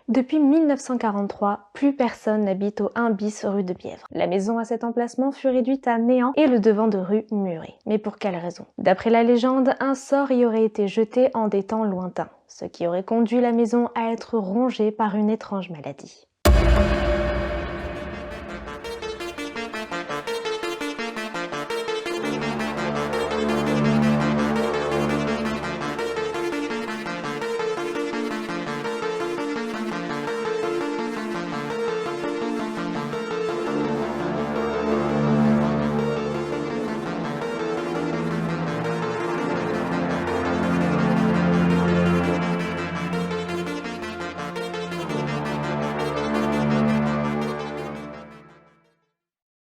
Depuis 1943, plus personne n'habite au 1 bis rue de Bièvre. La maison à cet emplacement fut réduite à néant et le devant de rue muré. Mais pour quelle raison? D'après la légende, un sort y aurait été jeté en des temps lointains, ce qui aurait conduit la maison à être rongée par une étrange maladie.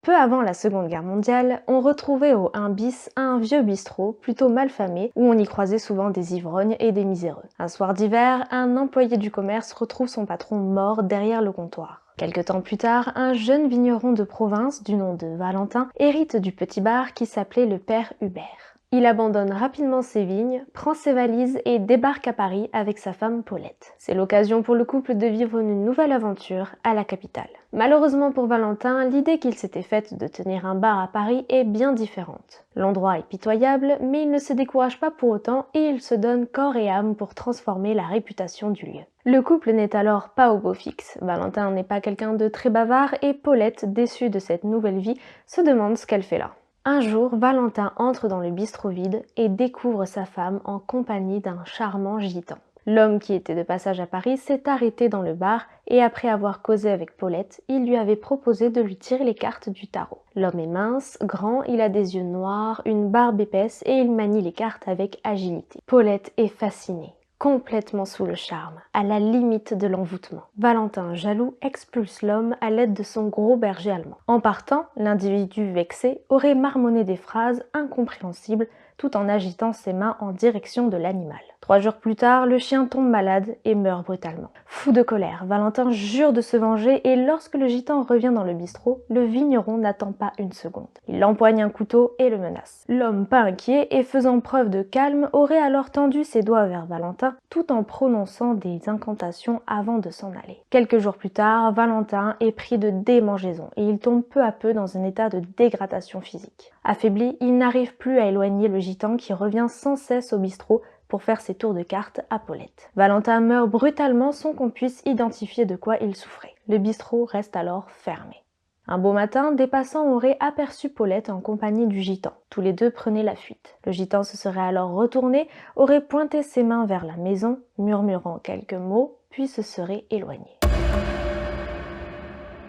Peu avant la Seconde Guerre mondiale, on retrouvait au 1 bis un vieux bistrot plutôt mal famé où on y croisait souvent des ivrognes et des miséreux. Un soir d'hiver, un employé du commerce retrouve son patron mort derrière le comptoir. Quelque temps plus tard, un jeune vigneron de province du nom de Valentin hérite du petit bar qui s'appelait le Père Hubert. Il abandonne rapidement ses vignes, prend ses valises et débarque à Paris avec sa femme Paulette. C'est l'occasion pour le couple de vivre une nouvelle aventure à la capitale. Malheureusement pour Valentin, l'idée qu'il s'était faite de tenir un bar à Paris est bien différente. L'endroit est pitoyable, mais il ne se décourage pas pour autant et il se donne corps et âme pour transformer la réputation du lieu. Le couple n'est alors pas au beau fixe. Valentin n'est pas quelqu'un de très bavard et Paulette, déçue de cette nouvelle vie, se demande ce qu'elle fait là. Un jour, Valentin entre dans le bistrot vide et découvre sa femme en compagnie d'un charmant gitan. L'homme qui était de passage à Paris s'est arrêté dans le bar et après avoir causé avec Paulette, il lui avait proposé de lui tirer les cartes du tarot. L'homme est mince, grand, il a des yeux noirs, une barbe épaisse et il manie les cartes avec agilité. Paulette est fascinée. Complètement sous le charme, à la limite de l'envoûtement. Valentin, jaloux, expulse l'homme à l'aide de son gros berger allemand. En partant, l'individu vexé aurait marmonné des phrases incompréhensibles tout en agitant ses mains en direction de l'animal. 3 jours plus tard, le chien tombe malade et meurt brutalement. Fou de colère, Valentin jure de se venger et lorsque le gitan revient dans le bistrot, le vigneron n'attend pas une seconde. Il empoigne un couteau et le menace. L'homme, pas inquiet et faisant preuve de calme, aurait alors tendu ses doigts vers Valentin tout en prononçant des incantations avant de s'en aller. Quelques jours plus tard, Valentin est pris de démangeaison et il tombe peu à peu dans un état de dégradation physique. Affaibli, il n'arrive plus à éloigner le gitan qui revient sans cesse au bistrot pour faire ses tours de cartes à Paulette. Valentin meurt brutalement sans qu'on puisse identifier de quoi il souffrait. Le bistrot reste alors fermé. Un beau matin, des passants auraient aperçu Paulette en compagnie du gitan. Tous les deux prenaient la fuite. Le gitan se serait alors retourné, aurait pointé ses mains vers la maison, murmurant quelques mots, puis se serait éloigné.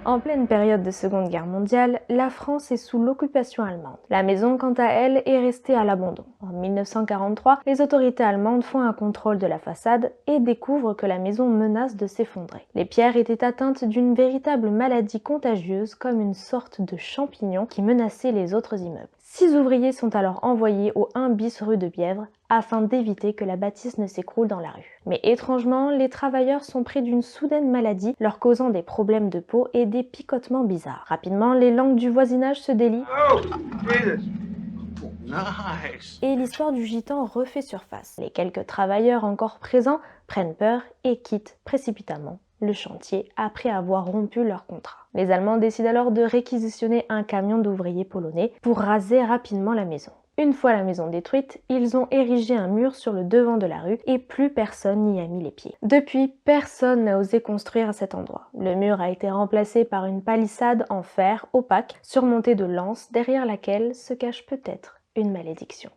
En pleine période de Seconde Guerre mondiale, la France est sous l'occupation allemande. La maison, quant à elle, est restée à l'abandon. En 1943, les autorités allemandes font un contrôle de la façade et découvrent que la maison menace de s'effondrer. Les pierres étaient atteintes d'une véritable maladie contagieuse comme une sorte de champignon qui menaçait les autres immeubles. 6 ouvriers sont alors envoyés au 1 bis rue de Bièvre afin d'éviter que la bâtisse ne s'écroule dans la rue. Mais étrangement, les travailleurs sont pris d'une soudaine maladie leur causant des problèmes de peau et des picotements bizarres. Rapidement, les langues du voisinage se délient et l'histoire du gitan refait surface. Les quelques travailleurs encore présents prennent peur et quittent précipitamment le chantier après avoir rompu leur contrat. Les Allemands décident alors de réquisitionner un camion d'ouvriers polonais pour raser rapidement la maison. Une fois la maison détruite, ils ont érigé un mur sur le devant de la rue et plus personne n'y a mis les pieds. Depuis, personne n'a osé construire à cet endroit. Le mur a été remplacé par une palissade en fer opaque surmontée de lances derrière laquelle se cache peut-être une malédiction.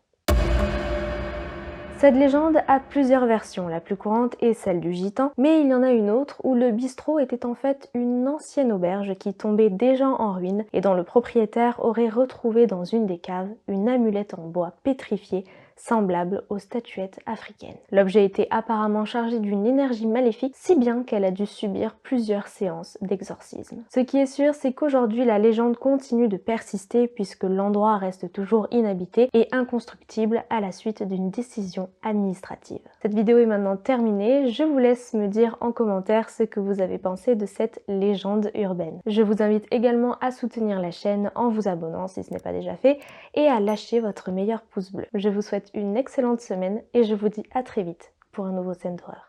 Cette légende a plusieurs versions, la plus courante est celle du gitan, mais il y en a une autre où le bistrot était en fait une ancienne auberge qui tombait déjà en ruine et dont le propriétaire aurait retrouvé dans une des caves une amulette en bois pétrifié semblable aux statuettes africaines. L'objet était apparemment chargé d'une énergie maléfique, si bien qu'elle a dû subir plusieurs séances d'exorcisme. Ce qui est sûr, c'est qu'aujourd'hui la légende continue de persister puisque l'endroit reste toujours inhabité et inconstructible à la suite d'une décision administrative. Cette vidéo est maintenant terminée, je vous laisse me dire en commentaire ce que vous avez pensé de cette légende urbaine. Je vous invite également à soutenir la chaîne en vous abonnant si ce n'est pas déjà fait et à lâcher votre meilleur pouce bleu. Je vous souhaite une excellente semaine et je vous dis à très vite pour un nouveau scène d'horreur.